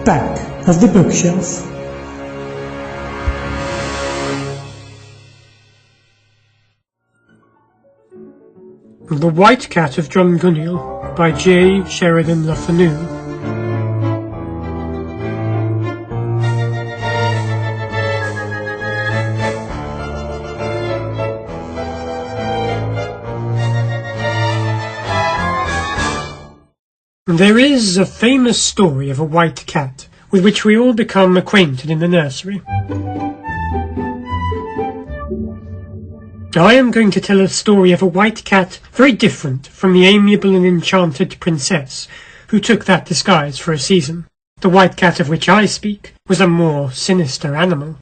back of the bookshelf. The White Cat of Drumgunniol by Sheridan Le Fanu. There is a famous story of a white cat, with which we all become acquainted in the nursery. I am going to tell a story of a white cat very different from the amiable and enchanted princess who took that disguise for a season. The white cat of which I speak was a more sinister animal.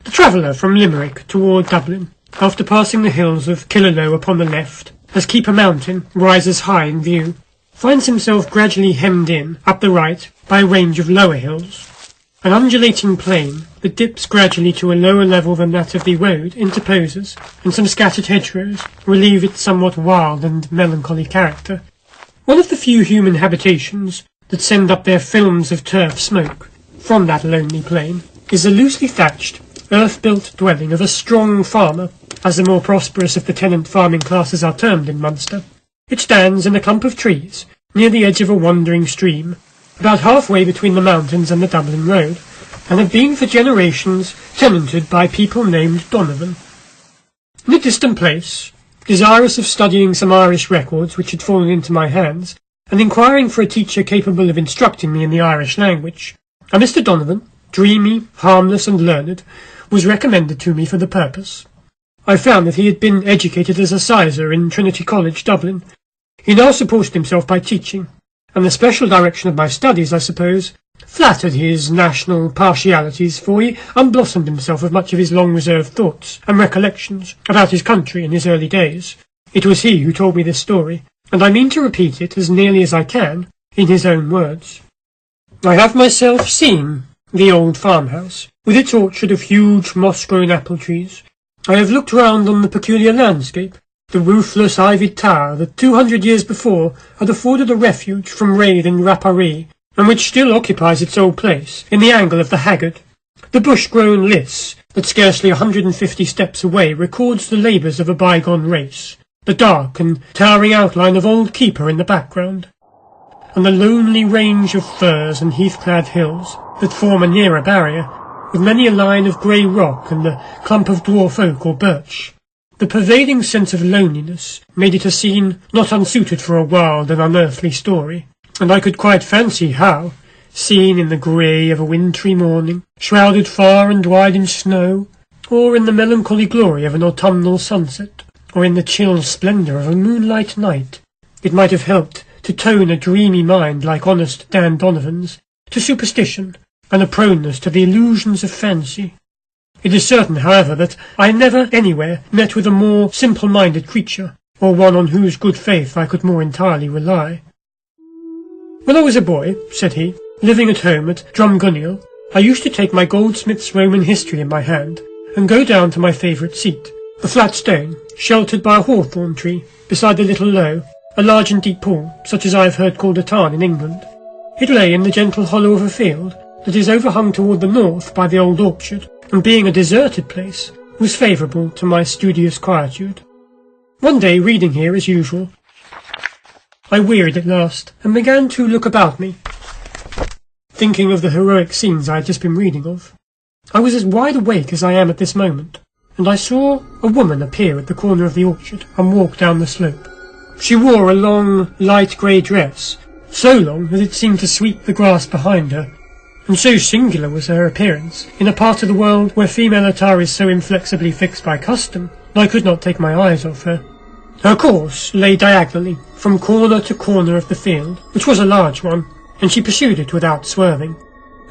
The traveller from Limerick toward Dublin, after passing the hills of Killaloe upon the left, as Keeper Mountain rises high in view, finds himself gradually hemmed in, up the right, by a range of lower hills. An undulating plain that dips gradually to a lower level than that of the road interposes, and some scattered hedgerows relieve its somewhat wild and melancholy character. One of the few human habitations that send up their films of turf smoke from that lonely plain is a loosely thatched, earth-built dwelling of a strong farmer, as the more prosperous of the tenant farming classes are termed in Munster. It stands in a clump of trees, near the edge of a wandering stream, about halfway between the mountains and the Dublin road, and have been for generations tenanted by people named Donovan. In a distant place, desirous of studying some Irish records which had fallen into my hands, and inquiring for a teacher capable of instructing me in the Irish language, a Mr. Donovan, dreamy, harmless, and learned, was recommended to me for the purpose. I found that he had been educated as a sizer in Trinity College, Dublin. He now supported himself by teaching, and the special direction of my studies, I suppose, flattered his national partialities, for he unblossomed himself of much of his long-reserved thoughts and recollections about his country in his early days. It was he who told me this story, and I mean to repeat it as nearly as I can in his own words. I have myself seen the old farmhouse, with its orchard of huge moss-grown apple trees. I have looked round on the peculiar landscape, the roofless ivied tower that 200 years before had afforded a refuge from raid and rapparee, and which still occupies its old place in the angle of the haggard. The bush-grown liss that scarcely 150 steps away records the labours of a bygone race, the dark and towering outline of Old Keeper in the background, and the lonely range of firs and heath-clad hills that form a nearer barrier, with many a line of grey rock and a clump of dwarf oak or birch. The pervading sense of loneliness made it a scene not unsuited for a wild and unearthly story, and I could quite fancy how, seen in the grey of a wintry morning, shrouded far and wide in snow, or in the melancholy glory of an autumnal sunset, or in the chill splendour of a moonlight night, it might have helped to tone a dreamy mind like honest Dan Donovan's to superstition and a proneness to the illusions of fancy. It is certain, however, that I never anywhere met with a more simple-minded creature, or one on whose good faith I could more entirely rely. When I was a boy, said he, living at home at Drumgunniol, I used to take my Goldsmith's Roman history in my hand, and go down to my favourite seat, the flat stone, sheltered by a hawthorn tree, beside the little low, a large and deep pool, such as I have heard called a tarn in England. It lay in the gentle hollow of a field that is overhung toward the north by the old orchard, and being a deserted place, was favourable to my studious quietude. One day, reading here as usual, I wearied at last, and began to look about me, thinking of the heroic scenes I had just been reading of. I was as wide awake as I am at this moment, and I saw a woman appear at the corner of the orchard and walk down the slope. She wore a long, light grey dress, so long that it seemed to sweep the grass behind her, and so singular was her appearance, in a part of the world where female attire is so inflexibly fixed by custom, that I could not take my eyes off her. Her course lay diagonally, from corner to corner of the field, which was a large one, and she pursued it without swerving.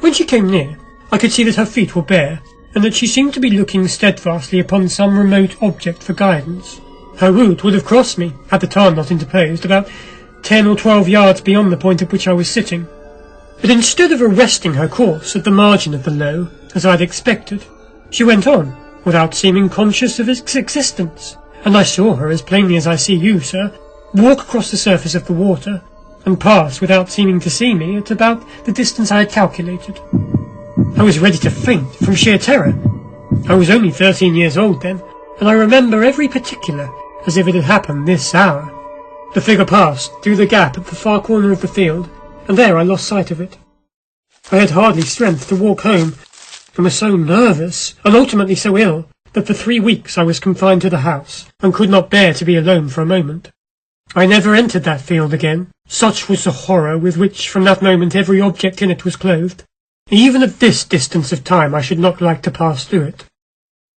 When she came near, I could see that her feet were bare, and that she seemed to be looking steadfastly upon some remote object for guidance. Her route would have crossed me, had the tarn not interposed, about 10 or 12 yards beyond the point at which I was sitting. But instead of arresting her course at the margin of the low, as I had expected, she went on, without seeming conscious of its existence, and I saw her as plainly as I see you, sir, walk across the surface of the water, and pass without seeming to see me at about the distance I had calculated. I was ready to faint from sheer terror. I was only 13 years old then, and I remember every particular as if it had happened this hour. The figure passed through the gap at the far corner of the field, and there I lost sight of it. I had hardly strength to walk home, and was so nervous, and ultimately so ill, that for 3 weeks I was confined to the house, and could not bear to be alone for a moment. I never entered that field again, such was the horror with which from that moment every object in it was clothed. Even at this distance of time I should not like to pass through it.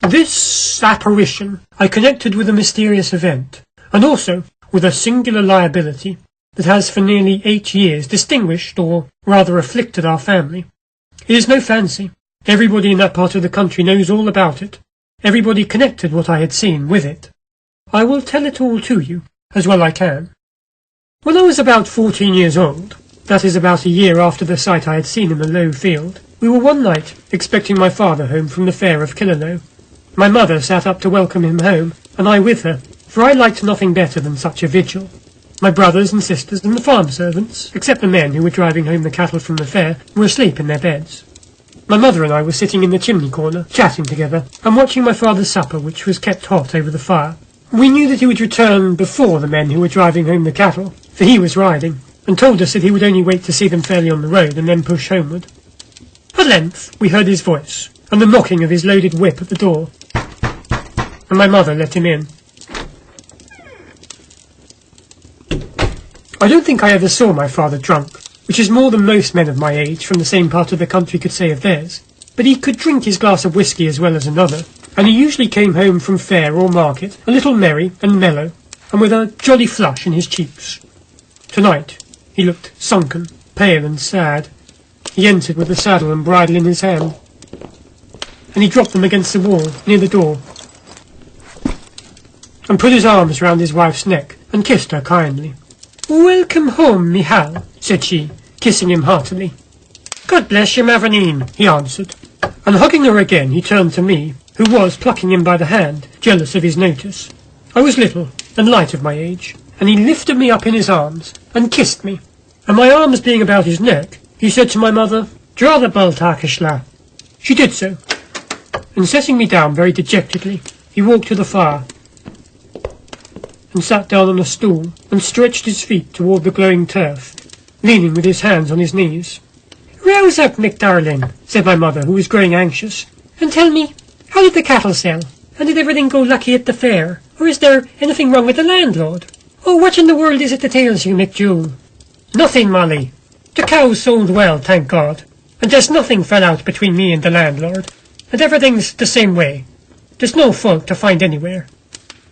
This apparition I connected with a mysterious event, and also with a singular liability that has for nearly 8 years distinguished, or rather afflicted, our family. It is no fancy. Everybody in that part of the country knows all about it. Everybody connected what I had seen with it. I will tell it all to you, as well I can. When I was about 14 years old, that is about a year after the sight I had seen in the low field, we were one night expecting my father home from the fair of Killaloe. My mother sat up to welcome him home, and I with her, for I liked nothing better than such a vigil. My brothers and sisters and the farm servants, except the men who were driving home the cattle from the fair, were asleep in their beds. My mother and I were sitting in the chimney corner, chatting together, and watching my father's supper, which was kept hot over the fire. We knew that he would return before the men who were driving home the cattle, for he was riding, and told us that he would only wait to see them fairly on the road and then push homeward. At length we heard his voice, and the knocking of his loaded whip at the door, and my mother let him in. I don't think I ever saw my father drunk, which is more than most men of my age from the same part of the country could say of theirs, but he could drink his glass of whisky as well as another, and he usually came home from fair or market a little merry and mellow, and with a jolly flush in his cheeks. Tonight he looked sunken, pale and sad. He entered with the saddle and bridle in his hand, and he dropped them against the wall near the door, and put his arms round his wife's neck and kissed her kindly. "Welcome home, Michal," said she, kissing him heartily. "God bless you, Mavourneen," he answered, and hugging her again he turned to me, who was plucking him by the hand, jealous of his notice. I was little and light of my age, and he lifted me up in his arms and kissed me, and my arms being about his neck, he said to my mother, "Draw the bolt, Akishla." She did so, and setting me down very dejectedly, he walked to the fire, and sat down on a stool, and stretched his feet toward the glowing turf, leaning with his hands on his knees. "Rouse up, Mick darling," said my mother, who was growing anxious, "and tell me, how did the cattle sell? And did everything go lucky at the fair? Or is there anything wrong with the landlord? Oh, what in the world is it that ails you, Mick Jewel?" "Nothing, Molly. The cows sold well, thank God, and just nothing fell out between me and the landlord, and everything's the same way. There's no fault to find anywhere."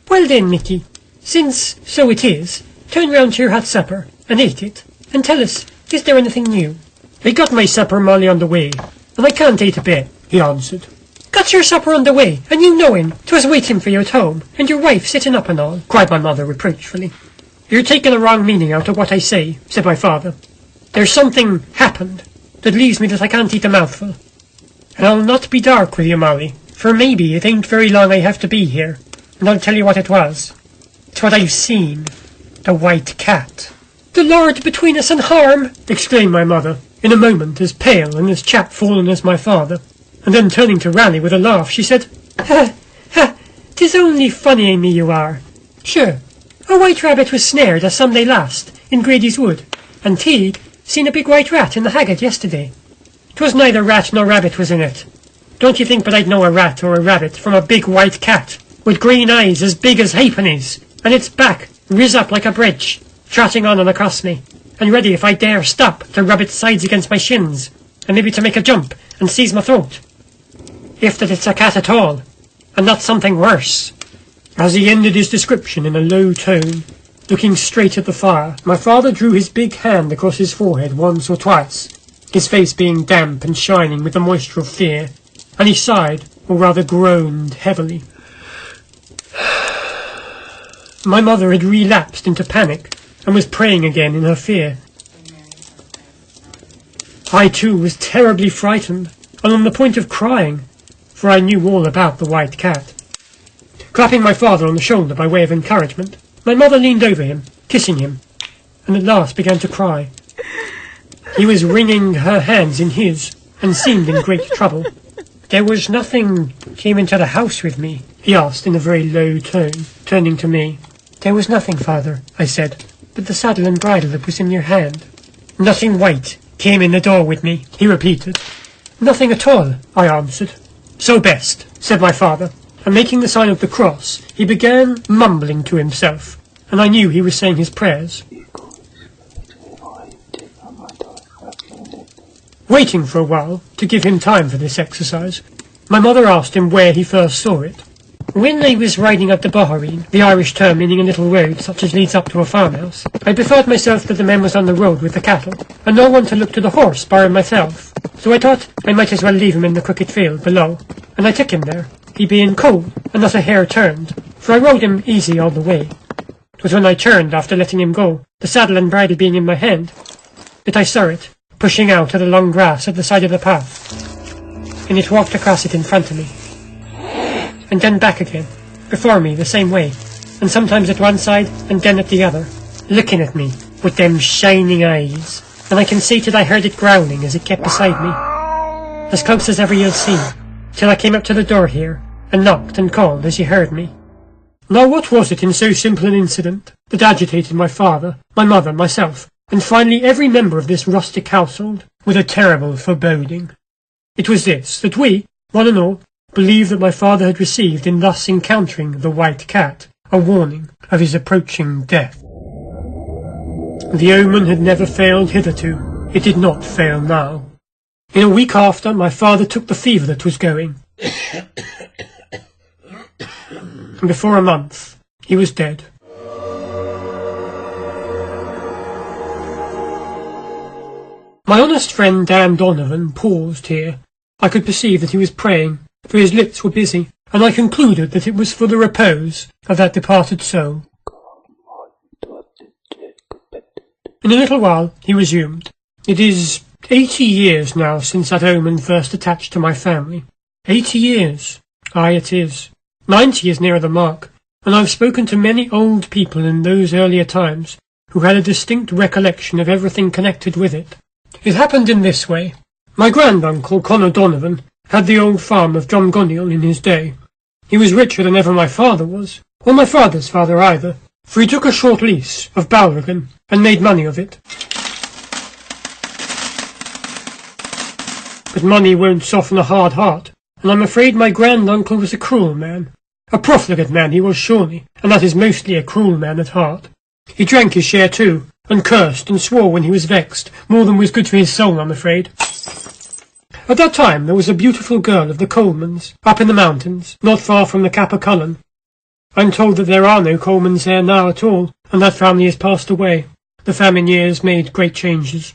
"Well then, Mickey, since so it is, turn round to your hot supper, and eat it, and tell us, is there anything new?" "I got my supper, Molly, on the way, and I can't eat a bit," he answered. "Got your supper on the way, and you knowing 'twas waiting for you at home, and your wife sitting up and all?" cried my mother reproachfully. "You're taking a wrong meaning out of what I say," said my father. "There's something happened that leaves me that I can't eat a mouthful. And I'll not be dark with you, Molly, for maybe it ain't very long I have to be here, and I'll tell you what it was. It's what I've seen. The White Cat." "The Lord between us and harm!" exclaimed my mother, in a moment as pale and as chapfallen as my father, and then turning to Rally with a laugh, she said, "Ha, ha, 'tis only funnying me you are. Sure, a white rabbit was snared a Sunday last, in Grady's Wood, and Teague seen a big white rat in the haggard yesterday. 'Twas neither rat nor rabbit was in it. Don't you think but I'd know a rat or a rabbit from a big white cat, with green eyes as big as halfpennies, and its back riz up like a bridge, trotting on and across me, and ready if I dare stop to rub its sides against my shins, and maybe to make a jump and seize my throat. If that it's a cat at all, and not something worse." As he ended his description in a low tone, looking straight at the fire, my father drew his big hand across his forehead once or twice, his face being damp and shining with the moisture of fear, and he sighed, or rather groaned heavily. My mother had relapsed into panic, and was praying again in her fear. I too was terribly frightened, and on the point of crying, for I knew all about the White Cat. Clapping my father on the shoulder by way of encouragement, my mother leaned over him, kissing him, and at last began to cry. He was wringing her hands in his, and seemed in great trouble. "There was nothing came into the house with me?" he asked in a very low tone, turning to me. "There was nothing, father," I said, "but the saddle and bridle that was in your hand." "Nothing white came in the door with me," he repeated. "Nothing at all," I answered. "So best," said my father, and making the sign of the cross, he began mumbling to himself, and I knew he was saying his prayers. Waiting for a while, to give him time for this exercise, my mother asked him where he first saw it. "When I was riding up the Bohareen," the Irish term meaning a little road such as leads up to a farmhouse, "I bethought myself that the man was on the road with the cattle, and no one to look to the horse bar myself. So I thought I might as well leave him in the crooked field below, and I took him there, he being cold and not a hair turned, for I rode him easy all the way. 'Twas when I turned after letting him go, the saddle and bridle being in my hand, that I saw it, pushing out of the long grass at the side of the path, and it walked across it in front of me, and then back again, before me the same way, and sometimes at one side and then at the other, looking at me with them shining eyes, and I can see that I heard it growling as it kept beside me, as close as ever you'll see, till I came up to the door here, and knocked and called as you heard me." Now what was it in so simple an incident that agitated my father, my mother, myself, and finally every member of this rustic household, with a terrible foreboding? It was this, that we, one and all, believed that my father had received in thus encountering the White Cat a warning of his approaching death. The omen had never failed hitherto. It did not fail now. In a week after, my father took the fever that was going, and before a month he was dead. My honest friend Dan Donovan paused here. I could perceive that he was praying, for his lips were busy, and I concluded that it was for the repose of that departed soul. In a little while he resumed. "It is 80 years now since that omen first attached to my family. 80 years. Aye, it is. 90 is nearer the mark, and I've spoken to many old people in those earlier times who had a distinct recollection of everything connected with it. It happened in this way. My granduncle, Conor Donovan, had the old farm of Drumgunniol in his day. He was richer than ever my father was, or my father's father either, for he took a short lease of Balrigan and made money of it. But money won't soften a hard heart, and I'm afraid my granduncle was a cruel man. A profligate man he was surely, and that is mostly a cruel man at heart. He drank his share too, and cursed and swore when he was vexed, more than was good for his soul, I'm afraid. At that time there was a beautiful girl of the Colemans, up in the mountains, not far from the Cap o' Cullen. I'm told that there are no Colemans there now at all, and that family has passed away. The famine years made great changes.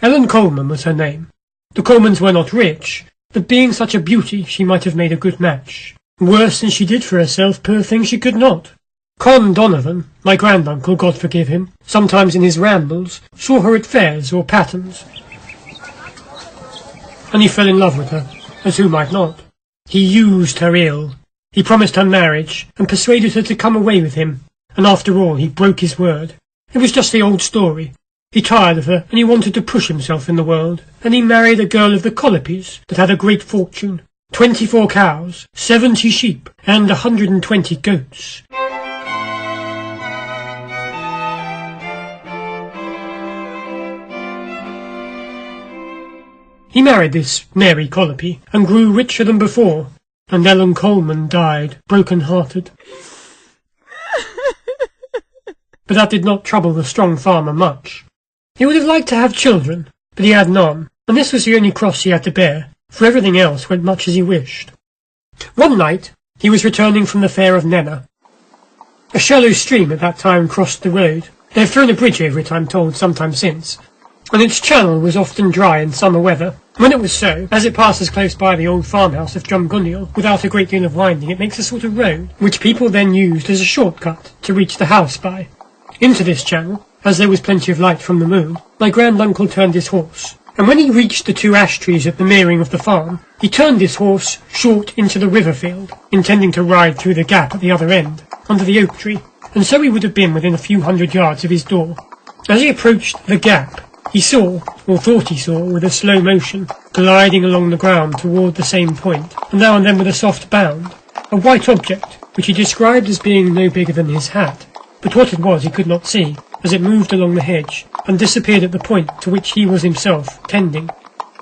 Ellen Coleman was her name. The Colemans were not rich, but being such a beauty she might have made a good match. Worse than she did for herself, poor thing, she could not. Con Donovan, my granduncle, God forgive him, sometimes in his rambles, saw her at fairs or pattens, and he fell in love with her, as who might not. He used her ill. He promised her marriage, and persuaded her to come away with him, and after all he broke his word. It was just the old story. He tired of her, and he wanted to push himself in the world, and he married a girl of the Collipes that had a great fortune, 24 cows, 70 sheep, and 120 goats. He married this Mary Collopi, and grew richer than before, and Ellen Coleman died, broken-hearted. But that did not trouble the strong farmer much. He would have liked to have children, but he had none, and this was the only cross he had to bear, for everything else went much as he wished. One night he was returning from the fair of Nenna. A shallow stream at that time crossed the road. They have thrown a bridge over it, I'm told, some time since, and its channel was often dry in summer weather. When it was so, as it passes close by the old farmhouse of Drumgunniol, without a great deal of winding, it makes a sort of road, which people then used as a shortcut to reach the house by. Into this channel, as there was plenty of light from the moon, my granduncle turned his horse, and when he reached the 2 ash trees at the nearing of the farm, he turned his horse short into the river field, intending to ride through the gap at the other end, under the oak tree, and so he would have been within a few 100 yards of his door. As he approached the gap, he saw, or thought he saw, with a slow motion, gliding along the ground toward the same point, and now and then with a soft bound, a white object, which he described as being no bigger than his hat, but what it was he could not see, as it moved along the hedge, and disappeared at the point to which he was himself tending.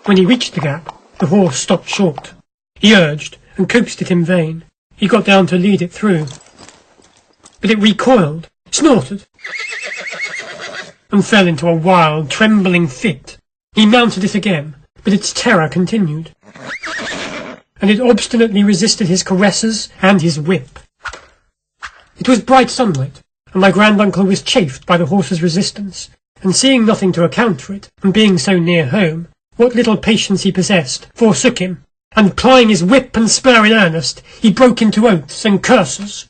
When he reached the gap, the horse stopped short. He urged, and coaxed it in vain. He got down to lead it through. But it recoiled, snorted, and fell into a wild, trembling fit. He mounted it again, but its terror continued, and it obstinately resisted his caresses and his whip. It was bright sunlight, and my granduncle was chafed by the horse's resistance, and seeing nothing to account for it, and being so near home, what little patience he possessed forsook him, and plying his whip and spur in earnest, he broke into oaths and curses.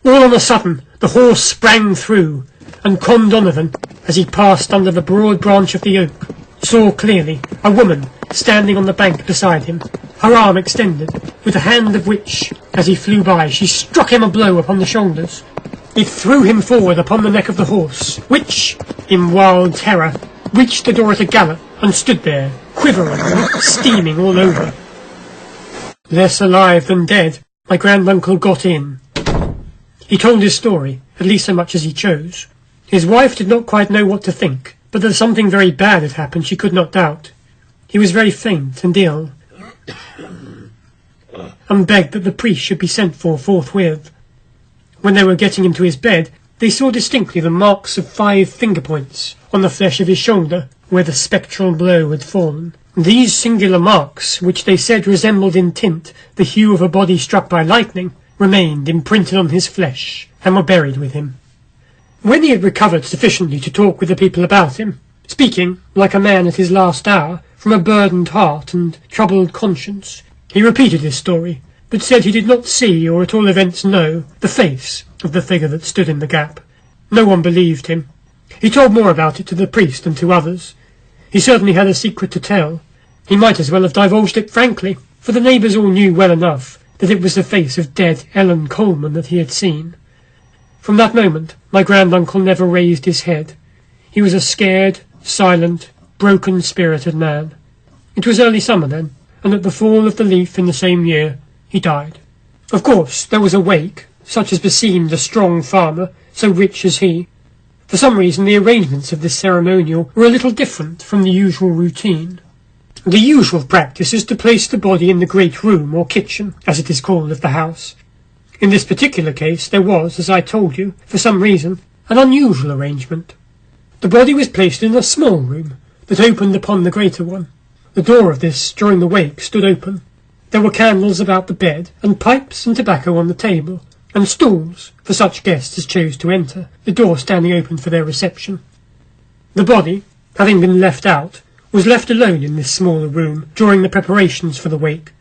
All on a sudden, the horse sprang through, and Con Donovan, as he passed under the broad branch of the oak, saw clearly a woman standing on the bank beside him, her arm extended, with the hand of which, as he flew by, she struck him a blow upon the shoulders. It threw him forward upon the neck of the horse, which, in wild terror, reached the door at a gallop, and stood there, quivering and steaming all over. Less alive than dead, my granduncle got in. He told his story, at least so much as he chose. His wife did not quite know what to think, but that something very bad had happened she could not doubt. He was very faint and ill, and begged that the priest should be sent for forthwith. When they were getting him to his bed, they saw distinctly the marks of 5 finger points on the flesh of his shoulder, where the spectral blow had fallen. These singular marks, which they said resembled in tint the hue of a body struck by lightning, remained imprinted on his flesh, and were buried with him. When he had recovered sufficiently to talk with the people about him, speaking, like a man at his last hour, from a burdened heart and troubled conscience, he repeated his story, but said he did not see, or at all events know, the face of the figure that stood in the gap. No one believed him. He told more about it to the priest and to others. He certainly had a secret to tell. He might as well have divulged it frankly, for the neighbours all knew well enough that it was the face of dead Ellen Coleman that he had seen. From that moment, my granduncle never raised his head. He was a scared, silent, broken-spirited man. It was early summer then, and at the fall of the leaf in the same year, he died. Of course, there was a wake, such as beseemed a strong farmer, so rich as he. For some reason, the arrangements of this ceremonial were a little different from the usual routine. The usual practice is to place the body in the great room, or kitchen, as it is called, of the house. In this particular case, there was, as I told you, for some reason, an unusual arrangement. The body was placed in a small room that opened upon the greater one. The door of this, during the wake, stood open. There were candles about the bed, and pipes and tobacco on the table, and stools for such guests as chose to enter, the door standing open for their reception. The body, having been left out, was left alone in this smaller room during the preparations for the wake.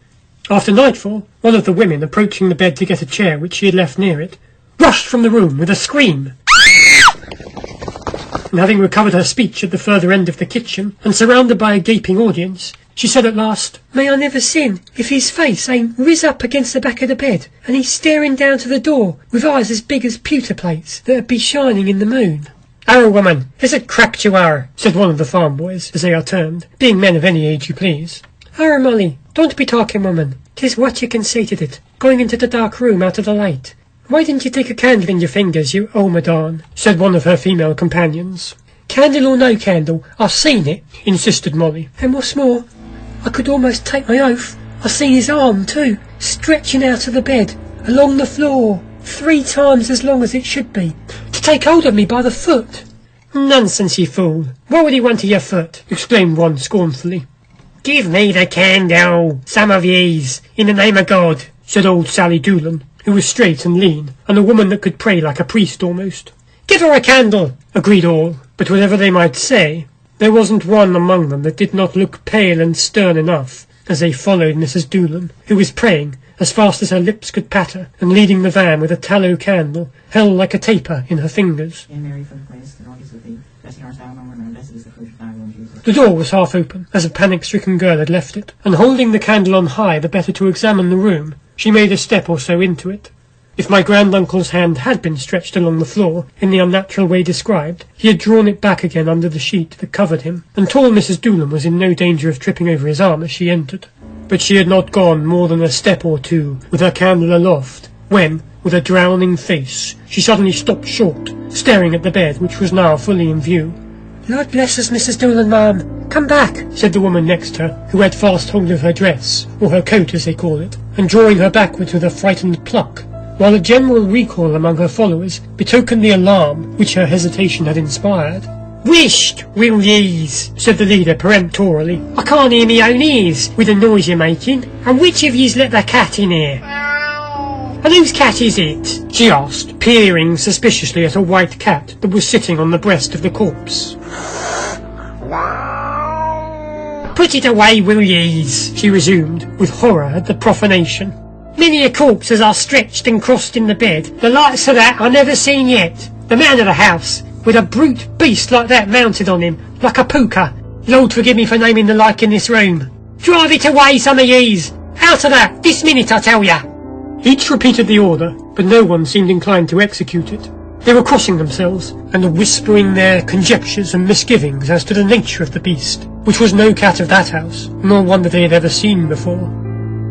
After nightfall, one of the women, approaching the bed to get a chair which she had left near it, rushed from the room with a scream. And having recovered her speech at the further end of the kitchen, and surrounded by a gaping audience, she said at last, "May I never sin if his face ain't riz up against the back of the bed, and he's staring down to the door with eyes as big as pewter plates that'd be shining in the moon." "Arrow, woman, is it cracked you are?" said one of the farm boys, as they are termed, being men of any age you please. "Arrow, Molly, don't be talking, woman. 'Tis what you can say to it, going into the dark room out of the light. Why didn't you take a candle in your fingers, you omadhaun?" said one of her female companions. "Candle or no candle, I've seen it," insisted Molly. "And what's more, I could almost take my oath I seen his arm, too, stretching out of the bed, along the floor, 3 times as long as it should be, to take hold of me by the foot." "Nonsense, you fool. What would he want of your foot?" exclaimed one scornfully. "Give me the candle, some of yees, in the name of God," said old Sally Doolan, who was straight and lean, and a woman that could pray like a priest almost. "Give her a candle," agreed all, but whatever they might say, there wasn't one among them that did not look pale and stern enough as they followed Mrs. Doolan, who was praying as fast as her lips could patter, and leading the van with a tallow candle held like a taper in her fingers. The door was half open, as a panic-stricken girl had left it, and holding the candle on high the better to examine the room, she made a step or so into it. If my granduncle's hand had been stretched along the floor in the unnatural way described, he had drawn it back again under the sheet that covered him, and tall Mrs. Doolan was in no danger of tripping over his arm as she entered. But she had not gone more than a step or two with her candle aloft, when, with a drowning face, she suddenly stopped short, staring at the bed, which was now fully in view. "Lord bless us, Mrs. Doolan, ma'am, come back," said the woman next her, who had fast hold of her dress, or her coat as they call it, and drawing her backwards with a frightened pluck, while a general recoil among her followers betokened the alarm which her hesitation had inspired. "Whisht, will yees," said the leader peremptorily. "I can't hear me own ears with the noise you're making, and which of ye's let the cat in here?" "And whose cat is it?" she asked, peering suspiciously at a white cat that was sitting on the breast of the corpse. "Put it away, will yees," she resumed, with horror at the profanation. "Many a corpse as are stretched and crossed in the bed, the likes of that I never seen yet. The man of the house, with a brute beast like that mounted on him, like a pooka. Lord forgive me for naming the like in this room. Drive it away, some of yees. Out of that, this minute, I tell ya." Each repeated the order, but no one seemed inclined to execute it. They were crossing themselves, and whispering their conjectures and misgivings as to the nature of the beast, which was no cat of that house, nor one that they had ever seen before.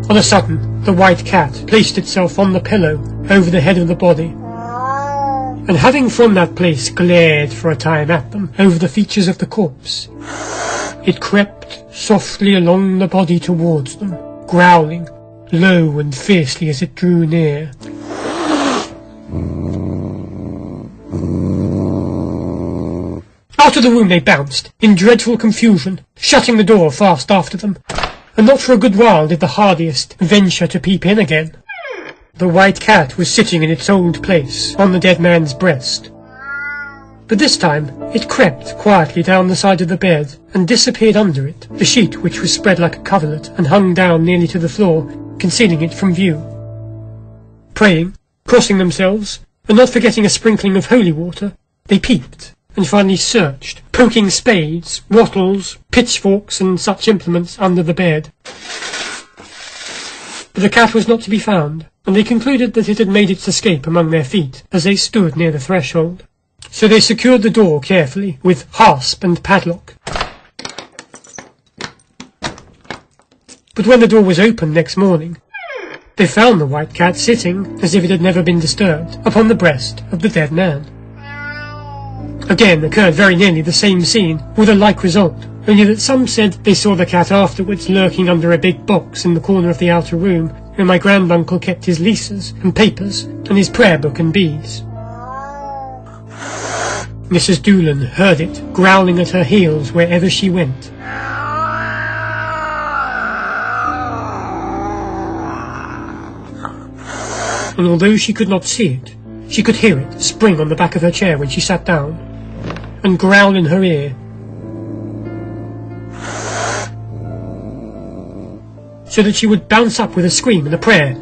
On a sudden, the white cat placed itself on the pillow over the head of the body, and having from that place glared for a time at them over the features of the corpse, it crept softly along the body towards them, growling low and fiercely as it drew near. Out of the room they bounced, in dreadful confusion, shutting the door fast after them, and not for a good while did the hardiest venture to peep in again. The white cat was sitting in its old place, on the dead man's breast. But this time it crept quietly down the side of the bed, and disappeared under it, the sheet which was spread like a coverlet, and hung down nearly to the floor, concealing it from view. Praying, crossing themselves, and not forgetting a sprinkling of holy water, they peeped, and finally searched, poking spades, wattles, pitchforks, and such implements under the bed. But the cat was not to be found, and they concluded that it had made its escape among their feet as they stood near the threshold. So they secured the door carefully, with hasp and padlock. But when the door was opened next morning, they found the white cat sitting, as if it had never been disturbed, upon the breast of the dead man. Again occurred very nearly the same scene, with a like result, only that some said they saw the cat afterwards lurking under a big box in the corner of the outer room, where my granduncle kept his leases and papers, and his prayer book and beads. Mrs. Doolan heard it, growling at her heels wherever she went. And although she could not see it, she could hear it spring on the back of her chair when she sat down, and growl in her ear, so that she would bounce up with a scream and a prayer,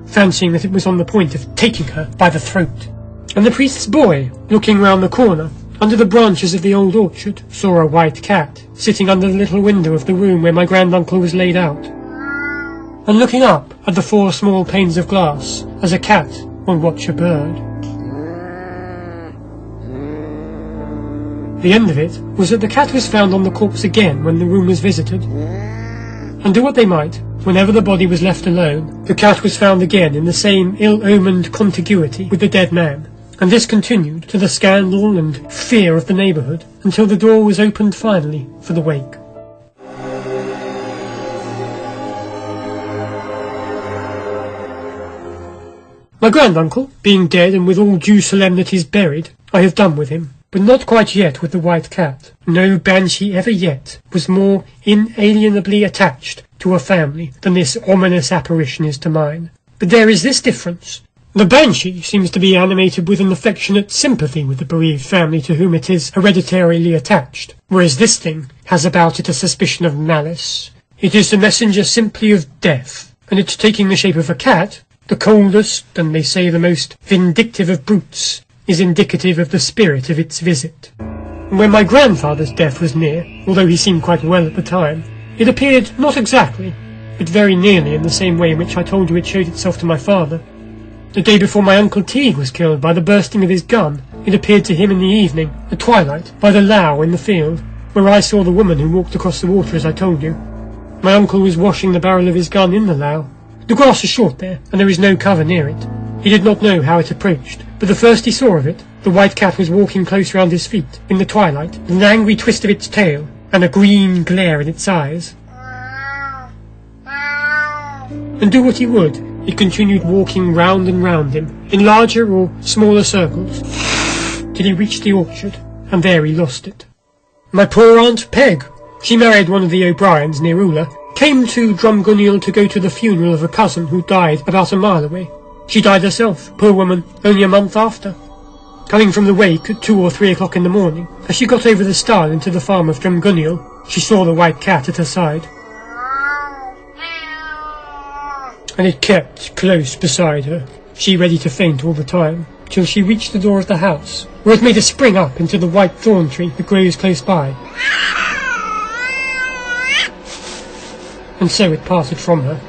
fancying that it was on the point of taking her by the throat. And the priest's boy, looking round the corner, under the branches of the old orchard, saw a white cat sitting under the little window of the room where my granduncle was laid out, and looking up at the 4 small panes of glass, as a cat will watch a bird. The end of it was that the cat was found on the corpse again when the room was visited, and do what they might, whenever the body was left alone, the cat was found again in the same ill-omened contiguity with the dead man, and this continued to the scandal and fear of the neighbourhood, until the door was opened finally for the wake. My granduncle, being dead and with all due solemnities buried, I have done with him, but not quite yet with the white cat. No banshee ever yet was more inalienably attached to a family than this ominous apparition is to mine. But there is this difference. The banshee seems to be animated with an affectionate sympathy with the bereaved family to whom it is hereditarily attached, whereas this thing has about it a suspicion of malice. It is the messenger simply of death, and it taking the shape of a cat, the coldest, and they say the most vindictive of brutes, is indicative of the spirit of its visit. When my grandfather's death was near, although he seemed quite well at the time, it appeared not exactly, but very nearly in the same way in which I told you it showed itself to my father. The day before my Uncle Teague was killed by the bursting of his gun, it appeared to him in the evening, at twilight, by the lough in the field, where I saw the woman who walked across the water as I told you. My uncle was washing the barrel of his gun in the lough. The grass is short there, and there is no cover near it. He did not know how it approached, but the first he saw of it, the white cat was walking close round his feet, in the twilight, with an angry twist of its tail, and a green glare in its eyes. And do what he would, it continued walking round and round him, in larger or smaller circles, till he reached the orchard, and there he lost it. My poor Aunt Peg, she married one of the O'Briens near Ula, came to Drumgunniol to go to the funeral of a cousin who died about a mile away. She died herself, poor woman, only a month after. Coming from the wake at 2 or 3 o'clock in the morning, as she got over the stile into the farm of Drumgunniol, she saw the white cat at her side. And it kept close beside her, she ready to faint all the time, till she reached the door of the house, where it made a spring up into the white thorn tree that grows close by. And so it parted from her.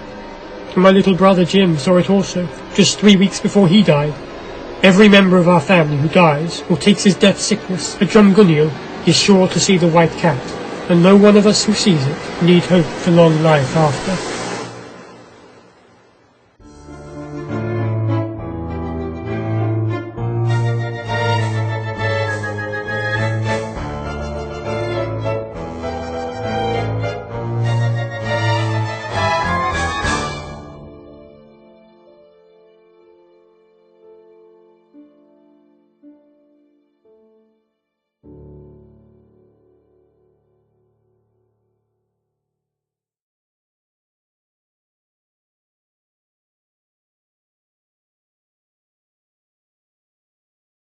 And my little brother Jim saw it also, just 3 weeks before he died. Every member of our family who dies, or takes his death sickness at Drumgunniol, is sure to see the white cat, and no one of us who sees it need hope for long life after.